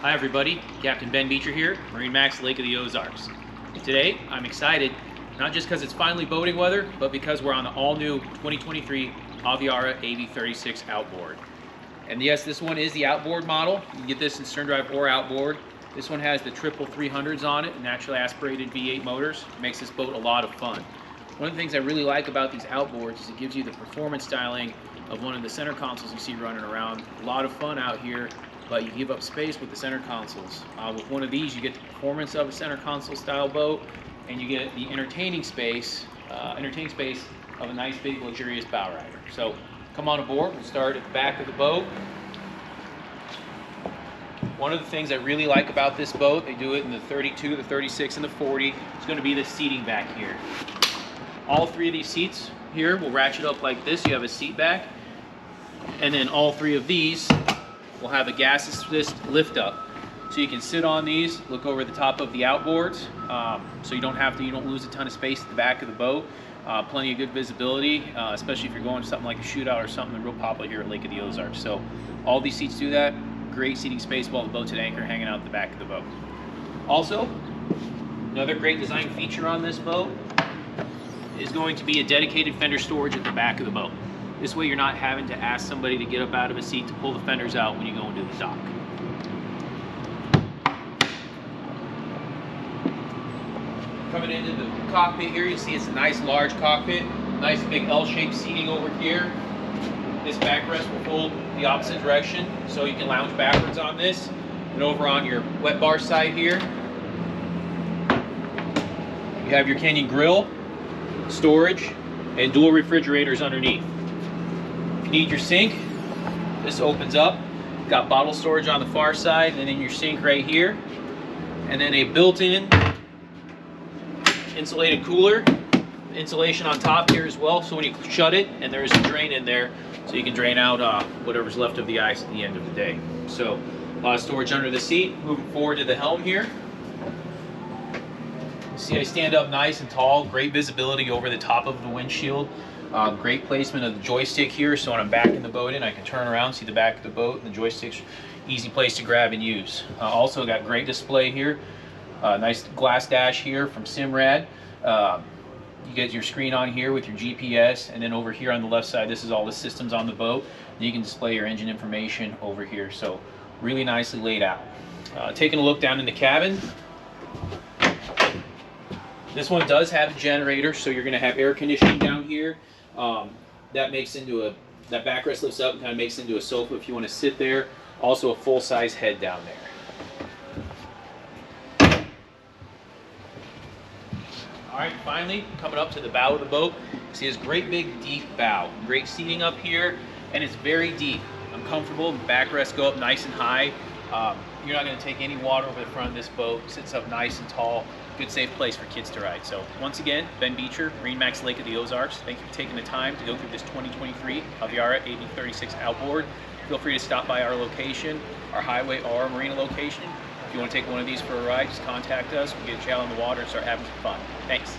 Hi everybody, Captain Ben Beecher here, MarineMax Lake of the Ozarks. Today I'm excited, not just because it's finally boating weather, but because we're on the all-new 2023 Aviara AV36 Outboard. And yes, this one is the Outboard model. You can get this in stern drive or outboard. This one has the triple 300s on it, naturally aspirated V8 motors. It makes this boat a lot of fun. One of the things I really like about these outboards is it gives you the performance styling of one of the center consoles you see running around. A lot of fun out here, but you give up space with the center consoles. With one of these, you get the performance of a center console style boat, and you get the entertaining space of a nice big luxurious bow rider. So come on aboard. We'll start at the back of the boat. One of the things I really like about this boat, they do it in the 32, the 36, and the 40, is going to be the seating back here. All three of these seats here will ratchet up like this. You have a seat back, and then all three of these will have a gas assist lift up. So you can sit on these, look over the top of the outboards, so you don't lose a ton of space at the back of the boat. Plenty of good visibility, especially if you're going to something like a shootout or something real popular here at Lake of the Ozarks. So all these seats do that. Great seating space while the boat's at anchor, hanging out the back of the boat. Also, another great design feature on this boat is going to be a dedicated fender storage at the back of the boat. This way you're not having to ask somebody to get up out of a seat to pull the fenders out when you go into the dock. Coming into the cockpit here, you see it's a nice large cockpit, nice big L-shaped seating over here. This backrest will fold the opposite direction, so you can lounge backwards on this. And over on your wet bar side here, you have your Canyon grill, storage, and dual refrigerators underneath. If you need your sink, this opens up. Got bottle storage on the far side, and then your sink right here, and then a built-in insulated cooler, insulation on top here as well, so when you shut it, and there's a drain in there, so you can drain out whatever's left of the ice at the end of the day. So a lot of storage under the seat. Moving forward to the helm here, see I stand up nice and tall, great visibility over the top of the windshield. Great placement of the joystick here, so when I'm backing the boat in, I can turn around, see the back of the boat, and the joystick's easy place to grab and use. Also got great display here. Nice glass dash here from Simrad. You get your screen on here with your GPS, and then over here on the left side, this is all the systems on the boat. And you can display your engine information over here, so really nicely laid out. Taking a look down in the cabin. This one does have a generator, so you're going to have air conditioning down here. That backrest lifts up and kind of makes into a sofa if you want to sit there. Also a full-size head down there. All right, finally, coming up to the bow of the boat, see this great big deep bow. Great seating up here, and it's very deep. I'm comfortable, the backrests go up nice and high. You're not going to take any water over the front of this boat. It sits up nice and tall. Good, safe place for kids to ride. So once again, Ben Beecher, MarineMax Lake of the Ozarks. Thank you for taking the time to go through this 2023 Aviara AV36 Outboard. Feel free to stop by our location, our highway or our marina location. If you want to take one of these for a ride, just contact us. We'll get you out on the water and start having some fun. Thanks.